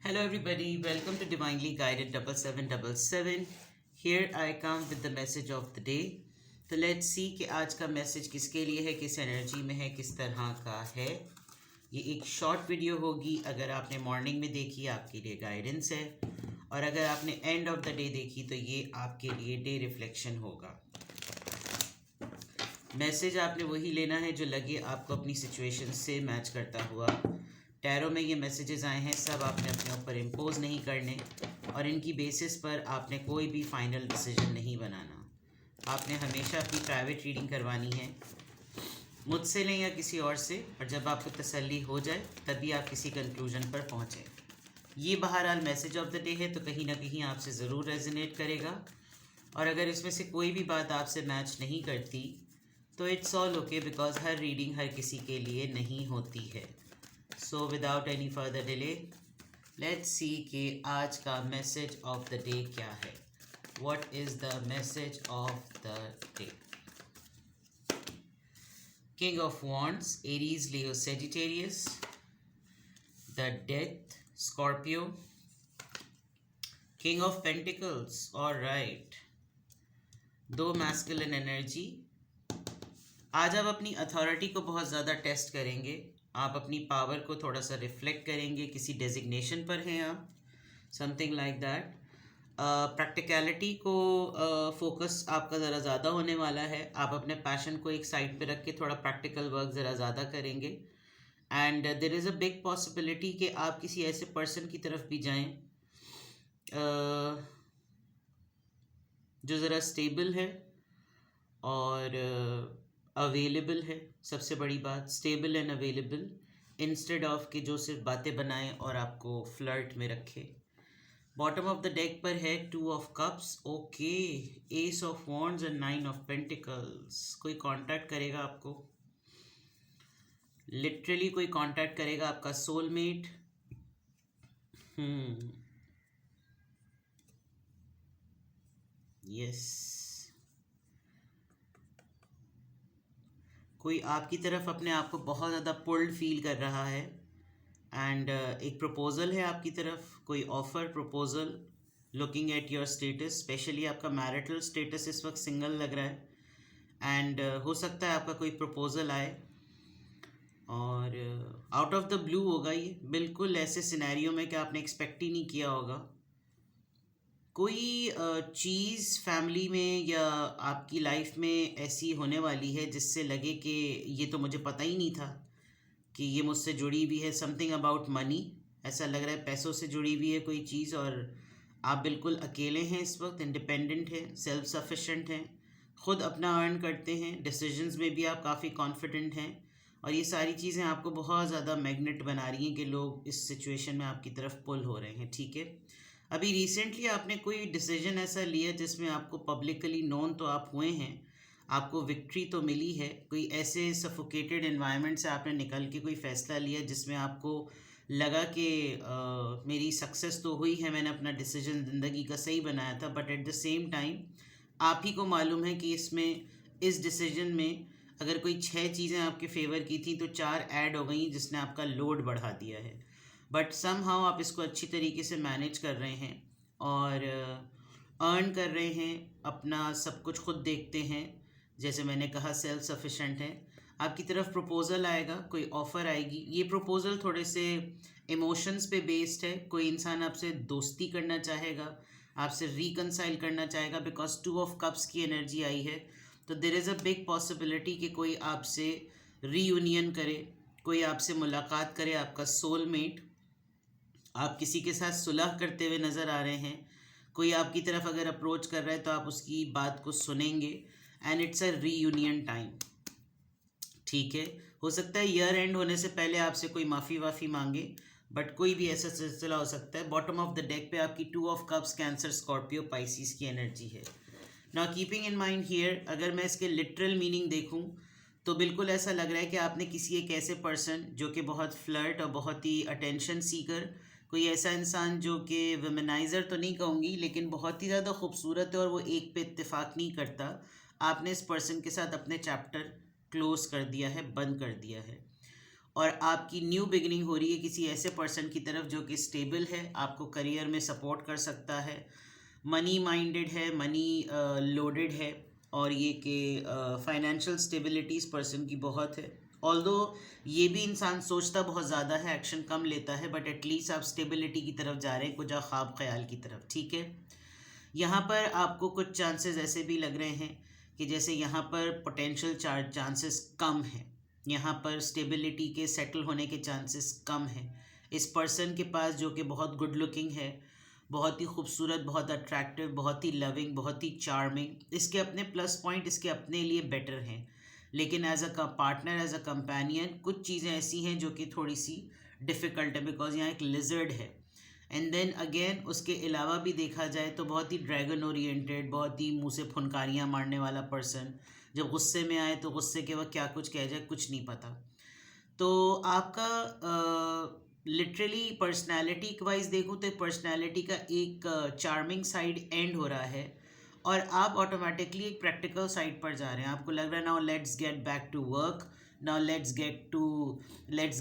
Hello, everybody. Welcome to Divinely Guided 7777. Here I come with the message of the day. तो let's see कि आज का message किसके लिए है, किस एनर्जी में है, किस तरह का है. ये एक शॉर्ट वीडियो होगी. अगर आपने मॉर्निंग में देखी आपके लिए गाइडेंस है, और अगर आपने एंड ऑफ द डे देखी तो ये आपके लिए डे रिफ्लेक्शन होगा. मैसेज आपने वही लेना है जो लगे आपको अपनी सिचुएशन से मैच करता हुआ. टैरो में ये मैसेजेस आए हैं, सब आपने अपने ऊपर इम्पोज नहीं करने, और इनकी बेसिस पर आपने कोई भी फाइनल डिसीजन नहीं बनाना. आपने हमेशा अपनी प्राइवेट रीडिंग करवानी है, मुझसे लें या किसी और से, और जब आपको तसल्ली हो जाए तभी आप किसी कंक्लूजन पर पहुँचें. ये बहरहाल मैसेज ऑफ द डे है, तो कहीं ना कहीं आपसे ज़रूर रेजोनेट करेगा. और अगर इसमें से कोई भी बात आपसे मैच नहीं करती तो इट्स ऑल ओके, बिकॉज हर रीडिंग हर किसी के लिए नहीं होती है. So without any further delay let's see कि आज का मैसेज ऑफ द डे क्या है. What is the message of the day? King of wands, Aries, Leo, Sagittarius. The death, Scorpio. King of pentacles, alright. दो masculine energy. आज आप अपनी authority को बहुत ज़्यादा टेस्ट करेंगे. आप अपनी पावर को थोड़ा सा रिफ्लेक्ट करेंगे. किसी डेजिग्नेशन पर हैं आप, समथिंग लाइक दैट. प्रैक्टिकलिटी को फोकस आपका ज़रा ज़्यादा होने वाला है. आप अपने पैशन को एक साइड पे रख के थोड़ा प्रैक्टिकल वर्क ज़रा ज़्यादा करेंगे. And there is a big possibility कि आप किसी ऐसे पर्सन की तरफ भी जाएं जो ज़रा स्टेबल है और अवेलेबल है. सबसे बड़ी बात, stable and available, instead of कि जो सिर्फ बातें बनाएं और आपको फ्लर्ट में रखे. बॉटम ऑफ द डेक पर है to of cups, okay, S of wands and nine of pentacles. कोई कांटेक्ट करेगा आपको, लिटरली कोई कांटेक्ट करेगा, आपका सोलमेट. यस, कोई आपकी तरफ अपने आप को बहुत ज़्यादा पुल्ड फील कर रहा है. एंड एक प्रपोज़ल है आपकी तरफ, कोई offer, proposal, looking at your status. Specially आपका मैरिटल स्टेटस इस वक्त सिंगल लग रहा है. एंड हो सकता है आपका कोई प्रपोज़ल आए और आउट ऑफ द ब्लू होगा ये, बिल्कुल ऐसे सिनेरियो में कि आपने एक्सपेक्ट ही नहीं किया होगा. कोई चीज़ फैमिली में या आपकी लाइफ में ऐसी होने वाली है जिससे लगे कि ये तो मुझे पता ही नहीं था कि ये मुझसे जुड़ी हुई है. समथिंग अबाउट मनी, ऐसा लग रहा है पैसों से जुड़ी हुई है कोई चीज़, और आप बिल्कुल अकेले हैं इस वक्त, इंडिपेंडेंट हैं, सेल्फ सफिशेंट हैं, ख़ुद अपना अर्न करते हैं, डिसीजंस में भी आप काफ़ी कॉन्फिडेंट हैं. और ये सारी चीज़ें आपको बहुत ज़्यादा मैग्नेट बना रही हैं कि लोग इस सिचुएशन में आपकी तरफ पुल हो रहे हैं. ठीक है, अभी रिसेंटली आपने कोई डिसीजन ऐसा लिया जिसमें आपको पब्लिकली नोन तो आप हुए हैं, आपको विक्ट्री तो मिली है. कोई ऐसे सफोकेटेड एनवायरनमेंट से आपने निकल के कोई फ़ैसला लिया जिसमें आपको लगा कि मेरी सक्सेस तो हुई है, मैंने अपना डिसीजन ज़िंदगी का सही बनाया था. But at the same time आप ही को मालूम है कि इस डिसीजन में अगर कोई 6 चीज़ें आपके फेवर की थी तो 4 ऐड हो गई जिसने आपका लोड बढ़ा दिया है. बट समहाउ आप इसको अच्छी तरीके से मैनेज कर रहे हैं और अर्न कर रहे हैं, अपना सब कुछ खुद देखते हैं. जैसे मैंने कहा, सेल्फ सफिशेंट हैं. आपकी तरफ प्रपोज़ल आएगा, कोई ऑफ़र आएगी. ये प्रपोज़ल थोड़े से इमोशंस पे बेस्ड है. कोई इंसान आपसे दोस्ती करना चाहेगा, आपसे रिकनसाइल करना चाहेगा, बिकॉज टू ऑफ कप्स की एनर्जी आई है. तो there is a big possibility कि कोई आपसे रीयूनियन करे, कोई आपसे मुलाकात करे, आपका सोलमेट. आप किसी के साथ सुलह करते हुए नज़र आ रहे हैं. कोई आपकी तरफ अगर अप्रोच कर रहा है तो आप उसकी बात को सुनेंगे. And it's a reunion time. ठीक है, हो सकता है ईयर एंड होने से पहले आपसे कोई माफ़ी वाफ़ी मांगे, बट कोई भी ऐसा सिलसिला हो सकता है. बॉटम ऑफ द डेक पे आपकी to of cups, cancer, Scorpio, Pisces की एनर्जी है. Now keeping in mind here, अगर मैं इसके लिटरल मीनिंग देखूं तो बिल्कुल ऐसा लग रहा है कि आपने किसी एक ऐसे पर्सन जो कि बहुत फ्लर्ट और बहुत ही अटेंशन सीकर, कोई ऐसा इंसान जो कि वुमेनाइज़र तो नहीं कहूँगी लेकिन बहुत ही ज़्यादा खूबसूरत है और वो एक पे इत्तेफाक नहीं करता, आपने इस पर्सन के साथ अपने चैप्टर क्लोज़ कर दिया है, बंद कर दिया है. और आपकी न्यू बिगिनिंग हो रही है किसी ऐसे पर्सन की तरफ जो कि स्टेबल है, आपको करियर में सपोर्ट कर सकता है, मनी माइंडेड है, मनी लोडेड है, और ये कि फाइनेंशियल स्टेबिलिटी इस पर्सन की बहुत है। ऑल्दो ये भी इंसान सोचता बहुत ज़्यादा है, एक्शन कम लेता है, बट एटलीस्ट आप स्टेबिलिटी की तरफ जा रहे हैं, कुछ ख्वाब ख्याल की तरफ। ठीक है, यहाँ पर आपको कुछ चांसेस ऐसे भी लग रहे हैं कि जैसे यहाँ पर पोटेंशियल चांसेस कम हैं, यहाँ पर स्टेबिलिटी के सेटल होने के चांसेस कम हैं। इस पर्सन के पास जो कि बहुत गुड लुकिंग है, बहुत ही खूबसूरत, बहुत अट्रैक्टिव, बहुत ही लविंग, बहुत ही चार्मिंग, इसके अपने प्लस पॉइंट इसके अपने लिए बेटर हैं, लेकिन as a partner, as a companion कुछ चीज़ें ऐसी हैं जो कि थोड़ी सी डिफ़िकल्ट है, बिकॉज यहाँ एक लिजर्ड है। एंड देन अगेन उसके अलावा भी देखा जाए तो बहुत ही ड्रैगन ओरिएंटेड, बहुत ही मुंह से फुनकारियाँ मारने वाला पर्सन, जब गुस्से में आए तो गुस्से के वक्त क्या कुछ कह जाए कुछ नहीं पता। तो आपका लिटरली पर्सनैलिटी वाइज देखूँ तो पर्सनैलिटी का एक चार्मिंग साइड एंड हो रहा है, और आप ऑटोमेटिकली एक प्रैक्टिकल साइड पर जा रहे हैं। आपको लग रहा है now let's get back to work, now let's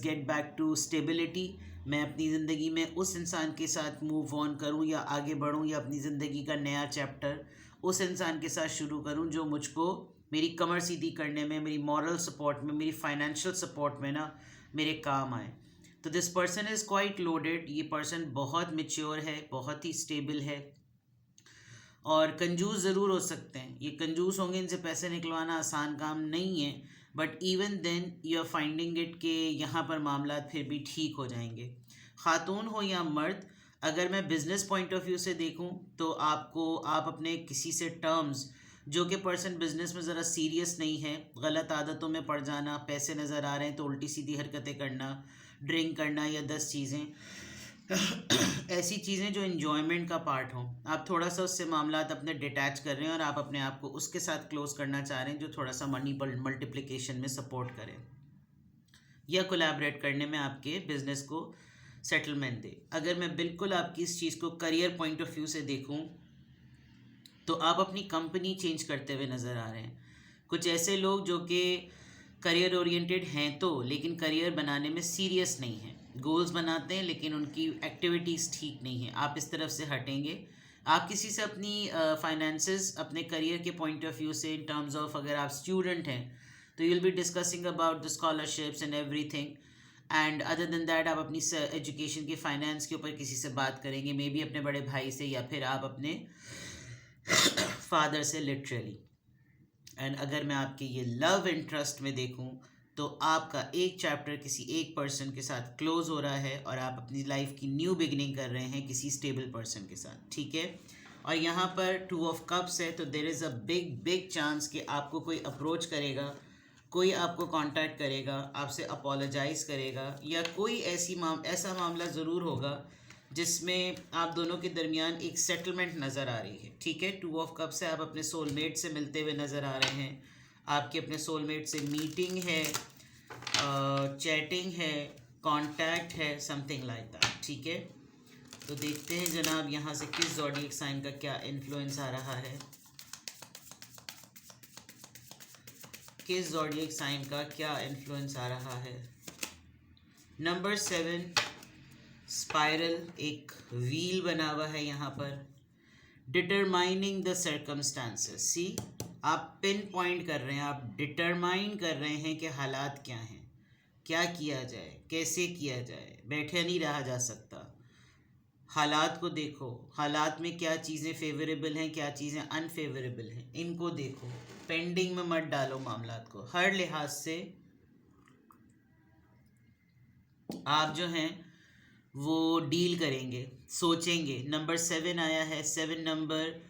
get back to stability. मैं अपनी ज़िंदगी में उस इंसान के साथ मूव ऑन करूं या आगे बढ़ूं, या अपनी ज़िंदगी का नया चैप्टर उस इंसान के साथ शुरू करूं जो मुझको मेरी कमर सीधी करने में, मेरी मॉरल सपोर्ट में, मेरी फाइनेंशियल सपोर्ट में ना मेरे काम आए। तो this person is quite loaded. ये पर्सन बहुत मेच्योर है, बहुत ही स्टेबल है, और कंजूस ज़रूर हो सकते हैं। ये कंजूस होंगे, इनसे पैसे निकलवाना आसान काम नहीं है, but even then you are finding it कि यहाँ पर मामला फिर भी ठीक हो जाएंगे। ख़ातून हो या मर्द, अगर मैं बिज़नेस पॉइंट ऑफ व्यू से देखूँ तो आप अपने किसी से टर्म्स, जो कि पर्सन बिजनेस में ज़रा सीरियस नहीं है, गलत आदतों में पड़ जाना, पैसे नज़र आ रहे हैं तो उल्टी सीधी हरकतें करना, ड्रिंक करना, या 10 चीज़ें ऐसी चीज़ें जो इन्जॉयमेंट का पार्ट हों, आप थोड़ा सा उससे मामलात अपने डिटैच कर रहे हैं और आप अपने आप को उसके साथ क्लोज करना चाह रहे हैं जो थोड़ा सा मनी मल्टीप्लिकेशन में सपोर्ट करें या कोलैबोरेट करने में आपके बिजनेस को सेटलमेंट दे। अगर मैं बिल्कुल आपकी इस चीज़ को करियर पॉइंट ऑफ व्यू से देखूं तो आप अपनी कंपनी चेंज करते हुए नज़र आ रहे हैं। कुछ ऐसे लोग जो कि करियर ओरिएंटेड हैं तो, लेकिन करियर बनाने में सीरियस नहीं हैं, गोल्स बनाते हैं लेकिन उनकी एक्टिविटीज़ ठीक नहीं है। आप इस तरफ से हटेंगे, आप किसी से अपनी फाइनेंसेस, अपने करियर के पॉइंट ऑफ व्यू से, इन टर्म्स ऑफ अगर आप स्टूडेंट हैं तो you will be discussing about the scholarships and everything, and other than that आप अपनी एजुकेशन के फाइनेंस के ऊपर किसी से बात करेंगे, मे बी अपने बड़े भाई से या फिर आप अपने फादर से लिटरली। एंड अगर मैं आपके ये लव इंटरेस्ट में देखूं तो आपका एक चैप्टर किसी एक पर्सन के साथ क्लोज हो रहा है और आप अपनी लाइफ की न्यू बिगिनिंग कर रहे हैं किसी स्टेबल पर्सन के साथ। ठीक है, और यहाँ पर 2 ऑफ कप्स है, तो there is a big big chance कि आपको कोई अप्रोच करेगा, कोई आपको कांटेक्ट करेगा, आपसे अपोलोजाइज करेगा, या कोई ऐसा मामला ज़रूर होगा जिसमें आप दोनों के दरमियान एक सेटलमेंट नज़र आ रही है। ठीक है, 2 ऑफ कप्स है, आप अपने सोलमेट से मिलते हुए नज़र आ रहे हैं, आपके अपने सोलमेट से मीटिंग है, चैटिंग है, कांटेक्ट है, समथिंग लाइक दैट। ठीक है, तो देखते हैं जनाब यहाँ से किस ज़ोडिएक साइन का क्या इन्फ्लुएंस आ रहा है, किस ज़ोडिएक साइन का क्या इन्फ्लुएंस आ रहा है। नंबर 7 स्पाइरल, एक व्हील बना हुआ है यहाँ पर, डिटरमाइनिंग द सर्कमस्टांसेस। सी, आप पिन पॉइंट कर रहे हैं, आप डिटरमाइन कर रहे हैं कि हालात क्या हैं, क्या किया जाए, कैसे किया जाए, बैठे नहीं रहा जा सकता। हालात को देखो, हालात में क्या चीज़ें फेवरेबल हैं, क्या चीज़ें अनफेवरेबल हैं, इनको देखो, पेंडिंग में मत डालो मामलात को। हर लिहाज से आप जो हैं वो डील करेंगे, सोचेंगे। नंबर 7 आया है, 7 नंबर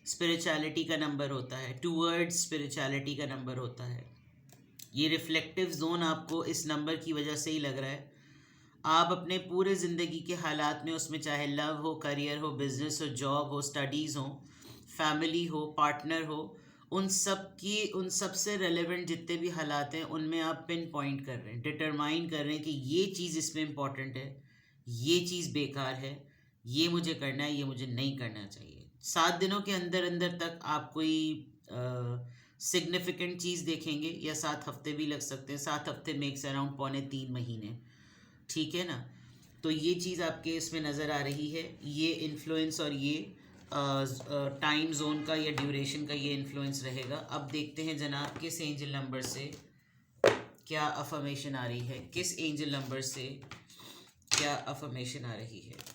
स्पिरिचुअलिटी का नंबर होता है, टूवर्ड्स स्पिरिचुअलिटी का नंबर होता है। ये रिफ्लेक्टिव जोन आपको इस नंबर की वजह से ही लग रहा है। आप अपने पूरे ज़िंदगी के हालात में, उसमें चाहे लव हो, करियर हो, बिजनेस हो, जॉब हो, स्टडीज़ हो, फैमिली हो, पार्टनर हो, उन सब से रेलेवेंट जितने भी हालात हैं उनमें आप पिन पॉइंट कर रहे हैं, डिटरमाइन कर रहे हैं कि ये चीज़ इसमें इम्पॉर्टेंट है, ये चीज़ बेकार है, ये मुझे करना है, ये मुझे नहीं करना चाहिए। 7 दिनों के अंदर अंदर तक आप कोई सिग्निफिकेंट चीज़ देखेंगे या 7 हफ्ते भी लग सकते हैं। 7 हफ्ते मेक्स अराउंड 2.25 महीने, ठीक है ना। तो ये चीज़ आपके इसमें नज़र आ रही है, ये इन्फ्लुएंस और ये टाइम जोन का या ड्यूरेशन का ये इन्फ्लुएंस रहेगा। अब देखते हैं जनाब किस एंजल नंबर से क्या अफर्मेशन आ रही है, किस एंजल नंबर से क्या अफर्मेशन आ रही है।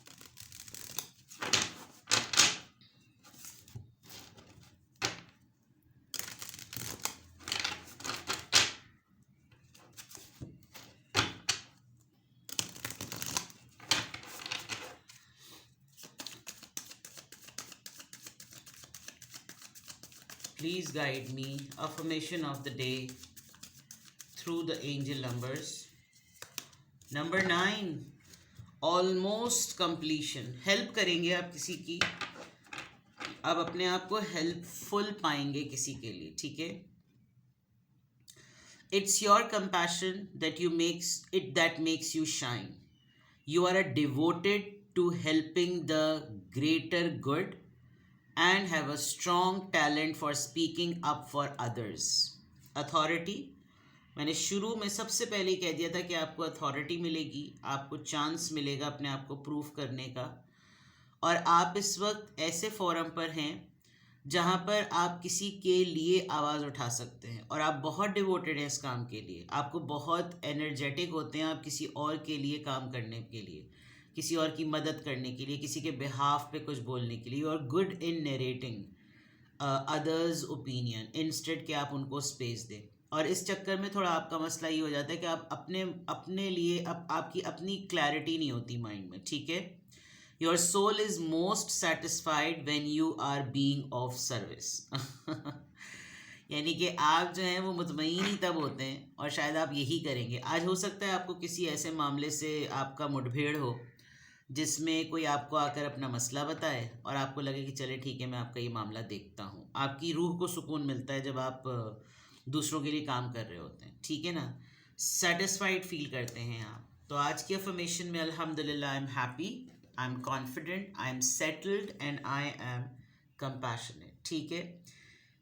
Please guide me. Affirmation of the day through the angel numbers. Number 9, almost completion. Help करेंगे आप किसी की, आप अपने आप को हेल्पफुल पाएंगे किसी के लिए, ठीक है। It's your compassion that makes you shine. You are devoted to helping the greater good and have a strong talent for speaking up for others. Authority, मैंने शुरू में सबसे पहले कह दिया था कि आपको अथॉरिटी मिलेगी, आपको चांस मिलेगा अपने आप को प्रूफ करने का, और आप इस वक्त ऐसे फोरम पर हैं जहाँ पर आप किसी के लिए आवाज़ उठा सकते हैं, और आप बहुत डिवोटेड हैं इस काम के लिए, आपको बहुत एनर्जेटिक होते हैं आप किसी और के लिए काम करने के लिए, किसी और की मदद करने के लिए, किसी के बिहाफ पे कुछ बोलने के लिए। You are good in narrating others opinion instead कि आप उनको स्पेस दें। और इस चक्कर में थोड़ा आपका मसला ये हो जाता है कि आप अपने लिए आपकी अपनी क्लैरिटी नहीं होती माइंड में, ठीक है। Your soul is most satisfied when you are being of service. यानी कि आप जो हैं वो मुतमईन ही तब होते हैं, और शायद आप यही करेंगे। आज हो सकता है आपको किसी ऐसे मामले से आपका मुठभेड़ हो जिसमें कोई आपको आकर अपना मसला बताए और आपको लगे कि चले ठीक है मैं आपका ये मामला देखता हूँ। आपकी रूह को सुकून मिलता है जब आप दूसरों के लिए काम कर रहे होते हैं, ठीक है ना, सेटिस्फाइड फील करते हैं आप। तो आज की अफर्मेशन में अल्हम्दुलिल्लाह I am happy, I am confident, I am settled and I am compassionate, ठीक है।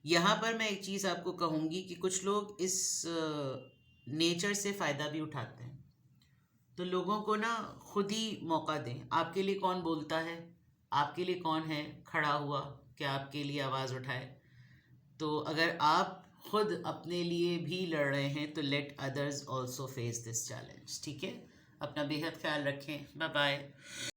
यहाँ पर मैं एक चीज़ आपको कहूँगी कि कुछ लोग इस नेचर से फ़ायदा भी उठाते हैं। तो लोगों को ना खुद ही मौका दें। आपके लिए कौन बोलता है, आपके लिए कौन है खड़ा हुआ कि आपके लिए आवाज़ उठाए। तो अगर आप खुद अपने लिए भी लड़ रहे हैं तो let others also face this challenge, ठीक है। अपना बेहद ख्याल रखें, बाय बाय।